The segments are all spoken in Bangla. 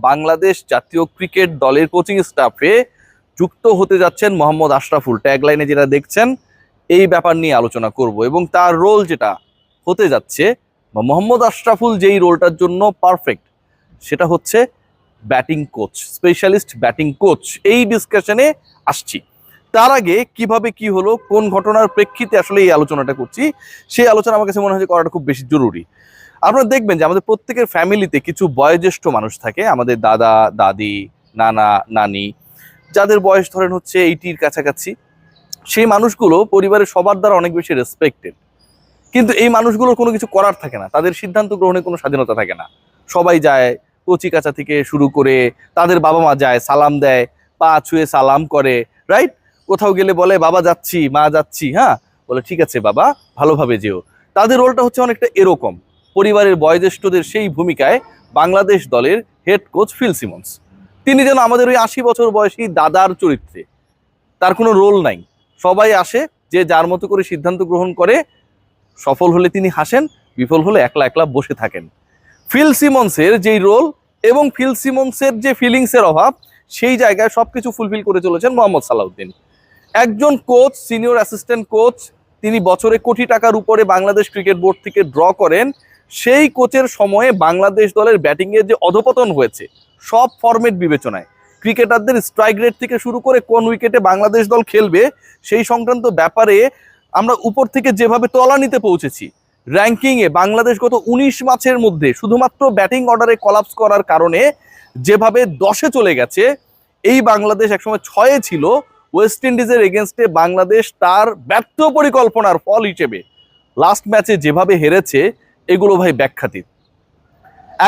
বাংলাদেশ জাতীয় ক্রিকেট দলের কোচিং স্টাফে যুক্ত হতে যাচ্ছেন মোহাম্মদ আশরাফুল। ট্যাগলাইনে যেটা দেখছেন এই ব্যাপার নিয়ে আলোচনা করব এবং তার রোল যেটা হতে যাচ্ছে বা মোহাম্মদ আশরাফুল যেই রোলটার জন্য পারফেক্ট সেটা হচ্ছে batting coach, specialist batting coach. এই ডিসকাশনে আসছি। তার আগে কিভাবে কি হলো, কোন ঘটনার প্রেক্ষিতে আসলে এই আলোচনাটা করছি, সেই আলোচনা আমার কাছে মনে হয় করাটা খুব বেশি জরুরি। আপনারা দেখবেন যে আমাদের প্রত্যেকের ফ্যামিলিতে কিছু বয়োজ্যেষ্ঠ মানুষ থাকে, আমাদের দাদা দাদি, নানা নানি, যাদের বয়স ধরেন হচ্ছে 80-র কাছাকাছি। সেই মানুষগুলো পরিবারের সবার দ্বারা অনেক বেশি রেসপেক্টেড, কিন্তু এই মানুষগুলোর কোনো কিছু করার থাকে না, তাদের সিদ্ধান্ত গ্রহণের কোনো স্বাধীনতা থাকে না। সবাই যায়, কচি কাঁচা থেকে শুরু করে তাদের বাবা মা যায়, সালাম দেয়, পা ছুঁয়ে সালাম করে, রাইট? কোথাও গেলে বলে বাবা যাচ্ছি, মা যাচ্ছি, হ্যাঁ বলে ঠিক আছে বাবা, ভালোভাবে যেও। তাদের রোলটা হচ্ছে অনেকটা এরকম। পরিবারের বয়োজ্যেষ্ঠদের সেই ভূমিকায় বাংলাদেশ দলের হেড কোচ ফিল সিমন্স, তিনি যেন আমাদের ওই 80 বছর বয়সী দাদার চরিত্রে। তার কোনো রোল নাই, সবাই আসে, যে যার মতো করে সিদ্ধান্ত গ্রহণ করে। সফল হলে তিনি হাসেন, বিফল হলে একলা একলা বসে থাকেন। ফিল সিমন্সের যেই রোল এবং ফিল সিমন্সের যে ফিলিংসের অভাব, সেই জায়গায় সবকিছু ফুলফিল করে চলেছেন মোহাম্মদ সালাউদ্দিন। একজন কোচ, সিনিয়র অ্যাসিস্ট্যান্ট কোচ, তিনি বছরে কোটি টাকার উপরে বাংলাদেশ ক্রিকেট বোর্ড থেকে ড্র করেন। সেই কোচের সময়ে বাংলাদেশ দলের ব্যাটিংয়ের যে অধপতন হয়েছে সব ফরম্যাট বিবেচনায়, ক্রিকেটারদের স্ট্রাইক রেট থেকে শুরু করে কোন উইকেটে বাংলাদেশ দল খেলবে সেই সংক্রান্ত ব্যাপারে আমরা উপর থেকে যেভাবে তলানিতে পৌঁছেছি, র্যাঙ্কিংয়ে বাংলাদেশ গত 19 ম্যাচের মধ্যে শুধুমাত্র ব্যাটিং অর্ডারে কলাপস করার কারণে যেভাবে 10-এ চলে গেছে, এই বাংলাদেশ একসময় 6-এ ছিল। ওয়েস্ট ইন্ডিজের এগেনস্টে বাংলাদেশ তার ব্যর্থ পরিকল্পনার ফল হিসেবে লাস্ট ম্যাচে যেভাবে হেরেছে, এগুলো ভাই ব্যাখ্যাতীত।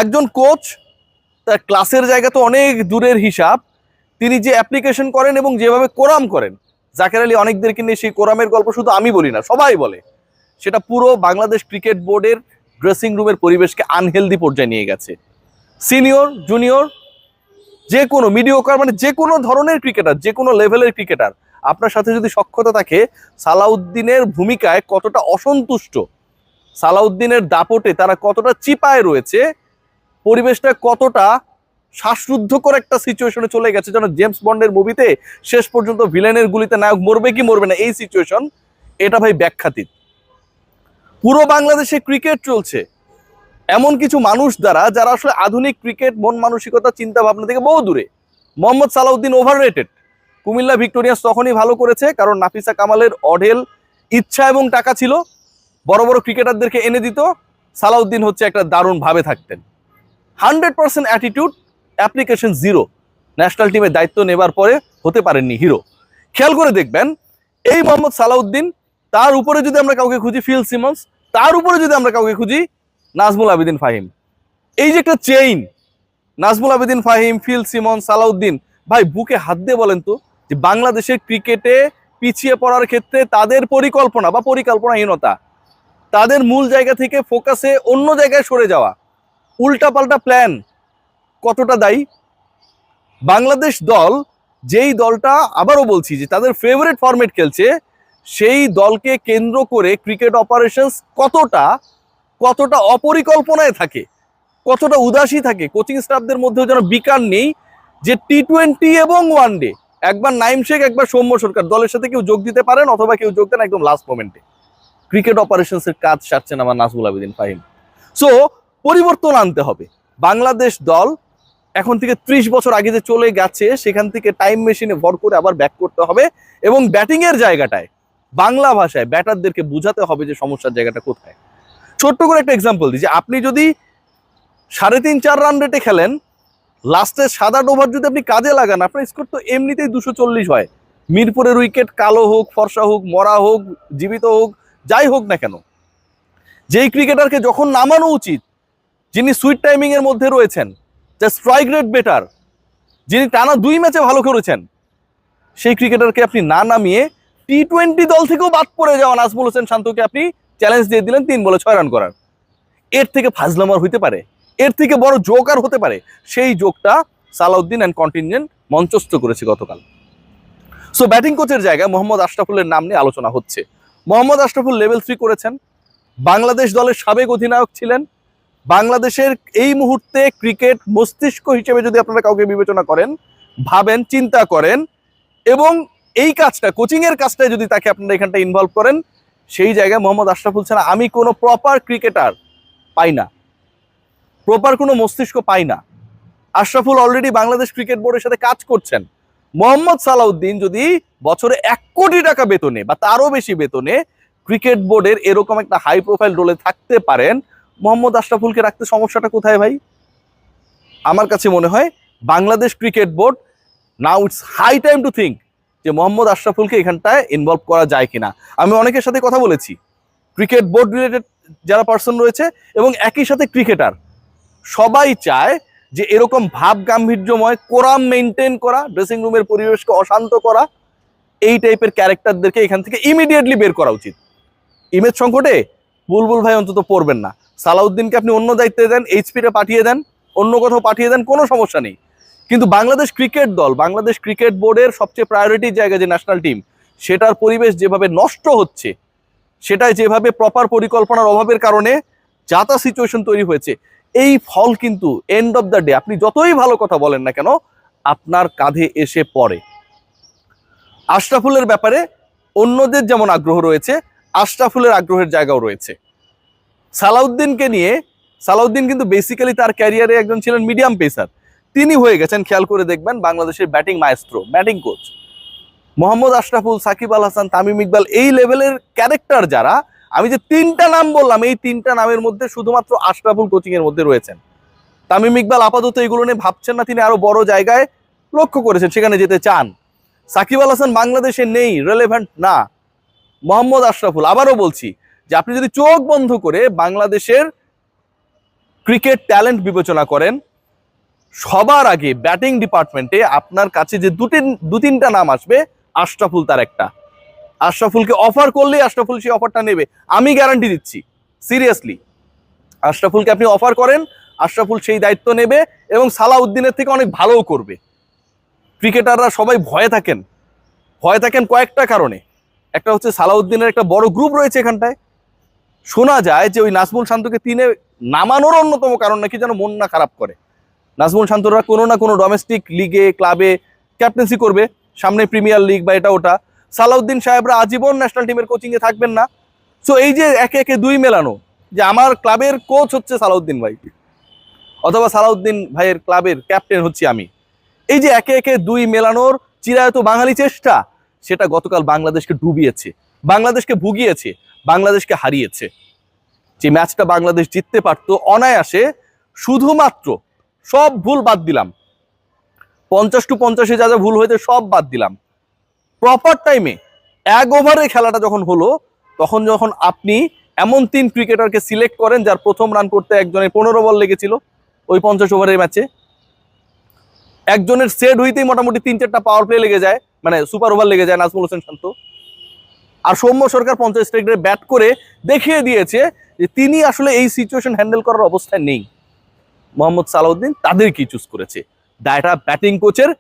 একজন কোচ, তার ক্লাসের জায়গা তো অনেক দূরের হিসাব, তিনি যে অ্যাপ্লিকেশন করেন এবং যেভাবে কোরাম করেন, জাকের আলী অনেকদেরকে নিয়ে সেই কোরামের গল্প শুধু আমি বলি না, সবাই বলে, সেটা পুরো বাংলাদেশ ক্রিকেট বোর্ডের ড্রেসিং রুমের পরিবেশকে আনহেলদি পর্যায়ে নিয়ে গেছে। সিনিয়র জুনিয়র যে কোনো মিডিওকার, মানে যে কোনো ধরনের ক্রিকেটার, যে কোনো লেভেলের ক্রিকেটার, আপনার সাথে যদি সখ্যতা থাকে, সালাউদ্দিনের ভূমিকায় কতটা অসন্তুষ্ট, সালাউদ্দিনের দাপটে তারা কতটা চিপায় রয়েছে, পরিবেশটা কতটা শ্বাসরুদ্ধকর একটা সিচুয়েশনে চলে গেছে, যেন জেমস বন্ডের মুভিতে শেষ পর্যন্ত ভিলেনের গুলিতে নায়ক মরবে কি মরবে না, এই সিচুয়েশন, এটা ভাই ব্যাখ্যাতীত। পুরো বাংলাদেশে ক্রিকেট চলছে এমন কিছু মানুষ দ্বারা যারা আসলে আধুনিক ক্রিকেট মন মানসিকতা চিন্তা ভাবনা থেকে বহু দূরে। মোহাম্মদ সালাউদ্দিন ওভাররেটেড। কুমিল্লা ভিক্টোরিয়ান্স তখনই ভালো করেছে কারণ নাফিসা কামালের অঢেল ইচ্ছা এবং টাকা ছিল, বড় বড় ক্রিকেটারদেরকে এনে দিত। সালাউদ্দিন হচ্ছে একটা দারুণ ভাবে থাকতেন। 100% অ্যাটিটিউড, অ্যাপ্লিকেশন জিরো। ন্যাশনাল টিমের দায়িত্ব নেবার পরে হতে পারেননি হিরো। খেয়াল করে দেখবেন এই মোহাম্মদ সালাউদ্দিন, তার উপরে যদি আমরা কাউকে খুঁজি ফিল সিমন্স, তার উপরে যদি আমরা কাউকে খুঁজি নাজমুল আবেদিন ফাহিম। এই যে একটা chain, Nazmul Abedin Fahim, Phil Simmons, Salauddin, ভাই বুকে হাত দিয়ে বলেন তো যে বাংলাদেশের ক্রিকেটে পিছিয়ে পড়ার ক্ষেত্রে তাদের পরিকল্পনা বা পরিকল্পনাহীনতা, তাদের মূল জায়গা থেকে ফোকাসে অন্য জায়গায় সরে যাওয়া, উল্টাপাল্টা প্ল্যান কতটা দায়ী? বাংলাদেশ দল, যেই দলটা আবারও বলছি যে তাদের ফেভারিট ফরম্যাট খেলছে, সেই দলকে কেন্দ্র করে ক্রিকেট অপারেশনস কতটা অপরিকল্পনায় থাকে, কতটা উদাসী থাকে। কোচিং স্টাফদের মধ্যেও যেন বিকার নেই যে টি-20 এবং ওয়ানডে একবার নাইম শেখ, একবার সৌম্য সরকার দলের সাথে কেউ যোগ দিতে পারেন, অথবা কেউ যোগ দেন একদম লাস্ট মোমেন্টে। ক্রিকেট অপারেশনসের কাজ সারছেন আমার নাজমুল আবেদিন ফাহিম। সো পরিবর্তন আনতে হবে। বাংলাদেশ দল এখন থেকে 30 বছর আগে যে চলে গেছে, সেখান থেকে টাইম মেশিনে ভর করে আবার ব্যাক করতে হবে এবং ব্যাটিংয়ের জায়গাটায় বাংলা ভাষায় ব্যাটারদেরকে বোঝাতে হবে যে সমস্যার জায়গাটা কোথায়। ছোট্ট করে একটা এক্সাম্পল দিই, যে আপনি যদি 3.5-4 রান রেটে খেলেন, লাস্টের 7-8 ওভার যদি আপনি কাজে লাগান, আপনার স্কোর তো এমনিতেই 240 হয়। মিরপুরের উইকেট কালো হোক, ফর্সা হোক, মরা হোক, জীবিত হোক, যাই হোক না কেন, যেই ক্রিকেটারকে যখন নামানো উচিত, যিনি সুইট টাইমিং এর মধ্যে রয়েছেন, যে স্ট্রাইক রেট বেটার, যিনি টানা 2 ম্যাচে ভালো করেছেন, সেই ক্রিকেটারকে আপনি না নামিয়ে টি-20 দল থেকেও বাদ পড়ে যাওয়া নাজমুল হোসেন শান্তকে আপনি চ্যালেঞ্জ দিয়ে দিলেন 3 বলে 6 রান করার। এর থেকে ফাজলামার হইতে পারে? এর থেকে বড় জোকার হতে পারে? সেই জোকটা সালাউদ্দিন অ্যান্ড কন্টিনজেন্ট মঞ্চস্থ করেছে গতকাল। সো ব্যাটিং কোচের জায়গায় মোহাম্মদ আশরাফুলের নাম নিয়ে আলোচনা হচ্ছে। মোহাম্মদ আশরাফুল লেভেল 3 করেছেন, বাংলাদেশ দলের সাবেক অধিনায়ক ছিলেন, বাংলাদেশের এই মুহূর্তে ক্রিকেট মস্তিষ্ক হিসেবে যদি আপনারা কাউকে বিবেচনা করেন, ভাবেন, চিন্তা করেন এবং এই কাজটা, কোচিং এর কাজটা যদি তাকে আপনারা এখানটা ইনভলভ করেন, সেই জায়গায় মোহাম্মদ আশরাফুল ছাড়া আমি কোনো প্রপার ক্রিকেটার পাই না, প্রপার কোনো মস্তিষ্ক পাই না। আশরাফুল অলরেডি বাংলাদেশ ক্রিকেট বোর্ডের সাথে কাজ করছেন। মোহাম্মদ সালাউদ্দিন যদি বছরে 1 কোটি টাকা বেতনে বা তারও বেশি বেতনে ক্রিকেট বোর্ডের এরকম একটা হাই প্রোফাইল রোলে থাকতে পারেন, মোহাম্মদ আশরাফুলকে রাখতে সমস্যাটা কোথায় ভাই? আমার কাছে মনে হয় Bangladesh cricket board, now it's high time to think যে মোহাম্মদ আশরাফুলকে এখানটায় ইনভলভ করা যায় কিনা। আমি অনেকের সাথে কথা বলেছি, ক্রিকেট বোর্ড রিলেটেড যারা পার্সন রয়েছে এবং একই সাথে ক্রিকেটার, সবাই চায় যে এরকম ভাব গাম্ভীর্যময় কোরাম মেনটেন করা, ড্রেসিং রুমের পরিবেশকে অশান্ত করা, এই টাইপের ক্যারেক্টারদেরকে এখান থেকে ইমিডিয়েটলি বের করা উচিত। ইমেজ সংকটে বুলবুল ভাই অন্তত পড়বেন না। সালাউদ্দিনকে আপনি অন্য দায়িত্বে দেন, এইচপিতে পাঠিয়ে দেন, অন্য কোথাও পাঠিয়ে দেন, কোনো সমস্যা নেই। কিন্তু বাংলাদেশ ক্রিকেট দল, বাংলাদেশ ক্রিকেট বোর্ডের সবচেয়ে প্রায়োরিটি জায়গা যে ন্যাশনাল টিম, সেটার পরিবেশ যেভাবে নষ্ট হচ্ছে, সেটাই যেভাবে প্রপার পরিকল্পনার অভাবের কারণে যাতা সিচুয়েশন তৈরি হয়েছে, এই ফল কিন্তু এন্ড অফ দ্য ডে আপনি যতই ভালো কথা বলেন না কেন আপনার কাঁধে এসে পড়ে। আশরাফুলের ব্যাপারে অন্যদের যেমন আগ্রহ রয়েছে, আশরাফুলের আগ্রহের জায়গাও রয়েছে। সালাউদ্দিনকে নিয়ে, সালাউদ্দিন কিন্তু বেসিক্যালি তার ক্যারিয়ারে একজন ছিলেন মিডিয়াম পেসার, তিনি হয়ে গেছেন খেয়াল করে দেখবেন বাংলাদেশের batting maestro, batting coach. Mohammad Ashraful, Shakib Al Hasan, Tamim Iqbal, এই লেভেলের ক্যারেক্টার যারা, আমি যে 3টা নাম বললাম, এই 3টা নামের মধ্যে শুধুমাত্র আশরাফুল কোচিং এর মধ্যে রয়েছেন। তামিম ইকবাল আপাতত এগুলো নিয়ে ভাবছেন না, তিনি আরো বড় জায়গায় লক্ষ্য করেছেন, সেখানে যেতে চান। সাকিব আল হাসান বাংলাদেশে নেই, রেলেভেন্ট না। মোহাম্মদ আশরাফুল, আবারও বলছি যে আপনি যদি চোখ বন্ধ করে বাংলাদেশের ক্রিকেট ট্যালেন্ট বিবেচনা করেন, সবার আগে ব্যাটিং ডিপার্টমেন্টে আপনার কাছে যে 2-3টা নাম আসবে, আশরাফুল তার একটা। আশরাফুলকে অফার করলে আশরাফুল সেই অফারটা নেবে, আমি গ্যারান্টি দিচ্ছি। সিরিয়াসলি, আশরাফুলকে আপনি অফার করেন, আশরাফুল সেই দায়িত্ব নেবে এবং সালাউদ্দিনের থেকে অনেক ভালোও করবে। ক্রিকেটাররা সবাই ভয়ে থাকেন, ভয় থাকেন কয়েকটা কারণে। একটা হচ্ছে সালাউদ্দিনের একটা বড় গ্রুপ রয়েছে এখানটায়। শোনা যায় যে ওই নাজমুল শান্তকে 3-এ নামানোর অন্যতম কারণ নাকি যেন মন না খারাপ করে। নাজমুল শান্তরা কোনো না কোনো ডোমেস্টিক লিগে, ক্লাবে ক্যাপ্টেন্সি করবে, সামনে প্রিমিয়ার লিগ বা এটা ওটা। সালাউদ্দিন সাহেবরা আজীবন ন্যাশনাল টিমের কোচিংয়ে থাকবেন না। সো এই যে একে একে 2 মেলানো, যে আমার ক্লাবের কোচ হচ্ছে সালাউদ্দিন ভাই, অথবা সালাউদ্দিন ভাইয়ের ক্লাবের ক্যাপ্টেন হচ্ছি আমি, এই যে একে একে 2 মেলানোর চিরায়ত বাঙালি চেষ্টা, সেটা গতকাল বাংলাদেশকে ডুবিয়েছে, বাংলাদেশকে ভুগিয়েছে, বাংলাদেশকে হারিয়েছে। যে ম্যাচটা বাংলাদেশ জিততে পারতো অনায়াসে, শুধুমাত্র সব ভুল বাদ দিলাম, 50-50 যা যা ভুল হয়েছে সব বাদ দিলাম, প্রপার টাইমে 1 ওভারে খেলাটা যখন হলো, তখন যখন আপনি এমন 3 ক্রিকেটারকে সিলেক্ট করেন যার প্রথম রান করতে একজনের 15 বল লেগেছিল ওই 50 ওভারের ম্যাচে, একজনের সেট হইতেই মোটামুটি 3-4টা পাওয়ার প্লে লেগে যায়, মানে সুপার ওভার লেগে যায় নাজমুল হোসেন শান্ত। আর সৌম্য সরকার 50 স্ট্রাইকে ব্যাট করে দেখিয়ে দিয়েছে যে তিনি আসলে এই সিচুয়েশন হ্যান্ডেল করার অবস্থায় নেই। মোহাম্মদ সালাউদ্দিন তাদেরকেই চুজ করেছে, দায়টা ব্যাটিং কোচের,